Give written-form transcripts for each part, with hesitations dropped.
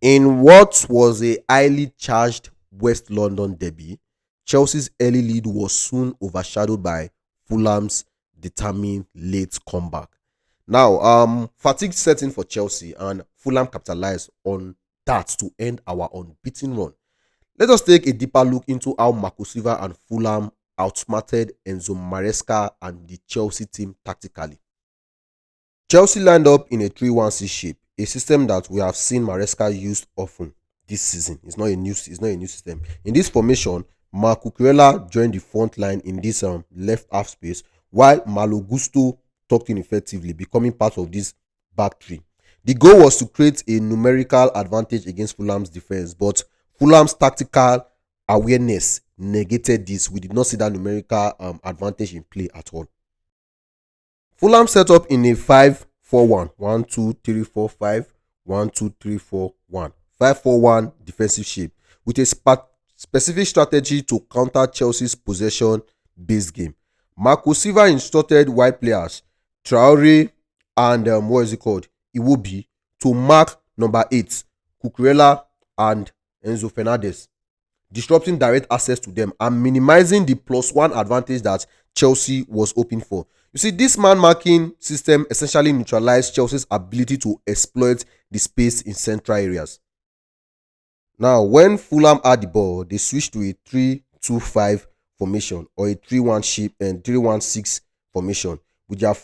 In what was a highly charged West London derby, Chelsea's early lead was soon overshadowed by Fulham's determined late comeback. Now, fatigue set in for Chelsea, and Fulham capitalized on that to end our unbeaten run. Let us take a deeper look into how Marco Silva and Fulham outsmarted Enzo Maresca and the Chelsea team tactically. Chelsea lined up in a 3-1-6 shape, a system that we have seen Maresca used often this season. It's not a new system. In this formation, Marco Cucurella joined the front line in this left half space, while Malo Gusto tucked in effectively, becoming part of this back three. The goal was to create a numerical advantage against Fulham's defense, but Fulham's tactical awareness negated this. We did not see that numerical advantage in play at all. Fulham set up in a 5-4-1, 1-2-3-4-5, 1-2-3-4-1, 5-4-1 defensive shape with a specific strategy to counter Chelsea's possession based game. Marco Silva instructed wide players Traore and what is it called, Iwobi, to mark number 8, Cucurella and Enzo Fernandez, disrupting direct access to them and minimizing the +1 advantage that Chelsea was hoping for. You see, this man marking system essentially neutralized Chelsea's ability to exploit the space in central areas. Now, when Fulham had the ball, they switched to a 3-2-5 formation or a 3-1 shape and 3-1-6 formation with their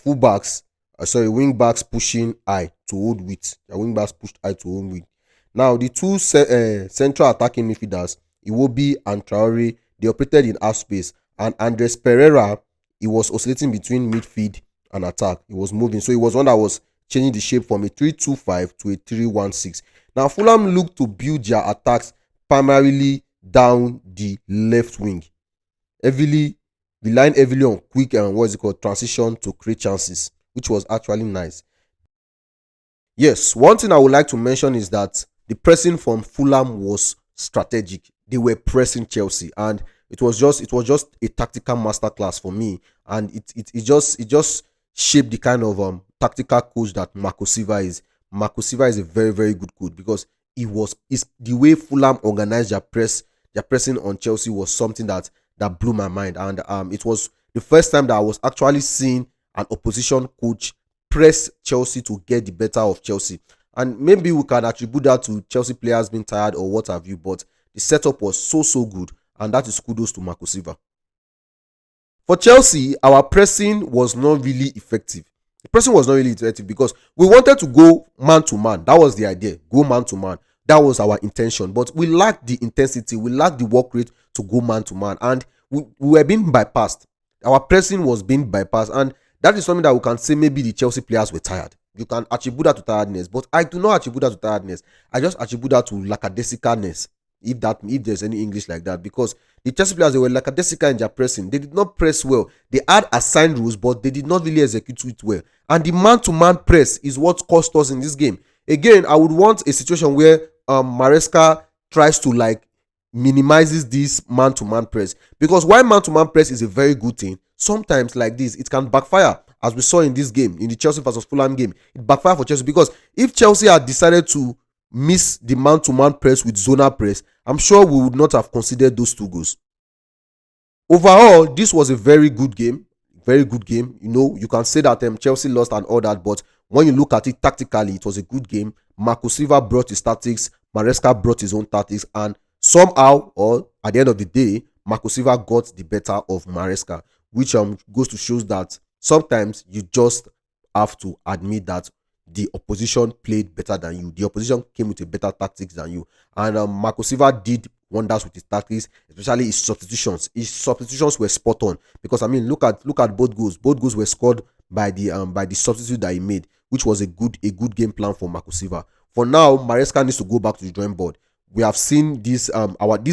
wing backs pushing high to hold width. Their wing backs pushed high to hold width. Now, the two central attacking midfielders, Iwobi and Traore, they operated in half space, and Andres Pereira, he was oscillating between midfield and attack. He was moving, so he was one that was changing the shape from a 3-2-5 to a 3-1-6. Now, Fulham looked to build their attacks primarily down the left wing, relying heavily on quick and transition to create chances, which was actually nice. Yes, one thing I would like to mention is that the pressing from Fulham was strategic. They were pressing Chelsea, and it was just a tactical masterclass for me, and it just shaped the kind of tactical coach that Marco Silva is. Marco Silva is a very, very good coach because it's the way Fulham organized their pressing on Chelsea was something that blew my mind, and it was the first time that I was actually seeing an opposition coach press Chelsea to get the better of Chelsea. And maybe we can attribute that to Chelsea players being tired or what have you, but the setup was so good, and that is kudos to Marco Silva. For Chelsea, our pressing was not really effective. The pressing was not really effective because we wanted to go man to man. That was the idea. Go man to man. That was our intention. But we lacked the intensity. We lacked the work rate to go man to man. And we were being bypassed. Our pressing was being bypassed. And that is something that we can say maybe the Chelsea players were tired. You can attribute that to tiredness. But I do not attribute that to tiredness. I just attribute that to lackadaisicalness, if there's any English like that, because the Chelsea players, they were lackadaisical in their pressing. They did not press well. They had assigned rules, but they did not really execute it well. And the man-to-man press is what cost us in this game. Again, I would want a situation where Maresca tries to minimizes this man-to-man press, because while man-to-man press is a very good thing, sometimes like this it can backfire, as we saw in this game, in the Chelsea versus Fulham game. It backfired for Chelsea because if Chelsea had decided to miss the man-to-man press with zonal press, I'm sure we would not have considered those 2 goals. Overall, this was a very good game. Very good game. You can say that Chelsea lost and all that, but when you look at it tactically, it was a good game. Marco Silva brought his tactics, Maresca brought his own tactics, and somehow, or at the end of the day, Marco Silva got the better of Maresca, which goes to show that sometimes you just have to admit that the opposition played better than you. The opposition came with a better tactics than you. And Marco Silva did wonders with his tactics, especially his substitutions. His substitutions were spot on because look at both goals. Both goals were scored by the substitute that he made, which was a good game plan for Marco Silva. For now, Maresca needs to go back to the drawing board. We have seen these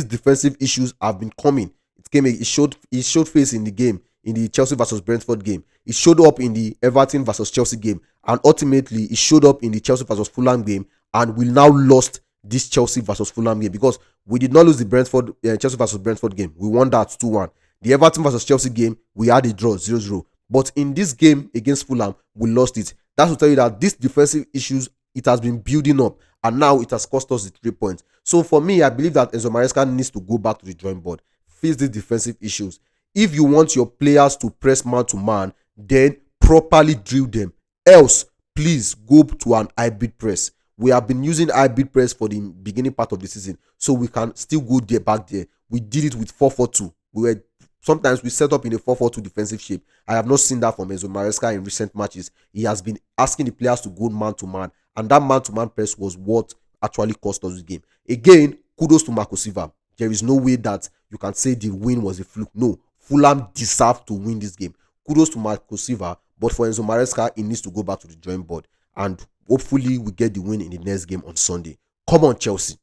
defensive issues have been coming. It showed face in the game, in the Chelsea versus Brentford game. It showed up in the Everton versus Chelsea game, and ultimately it showed up in the Chelsea versus Fulham game, and we now lost this Chelsea versus Fulham game because we did not lose the Chelsea versus Brentford game. We won that 2-1. The Everton versus Chelsea game, we had a draw 0-0. But in this game against Fulham, we lost it. That's to tell you that these defensive issues, it has been building up, and now it has cost us the 3 points. So for me, I believe that Enzo Maresca needs to go back to the drawing board, face these defensive issues. If you want your players to press man to man, then properly drill them. Else, please go to an hybrid press. We have been using hybrid press for the beginning part of the season, so we can still go there, back there. We did it with 4-4-2. Sometimes we set up in a 4-4-2 defensive shape. I have not seen that from Enzo Maresca in recent matches. He has been asking the players to go man to man, and that man to man press was what actually cost us the game. Again, kudos to Marco Silva. There is no way that you can say the win was a fluke. No, Fulham deserved to win this game. Kudos to Marco Silva, but for Enzo Maresca, he needs to go back to the drawing board, and hopefully we get the win in the next game on Sunday. Come on, Chelsea.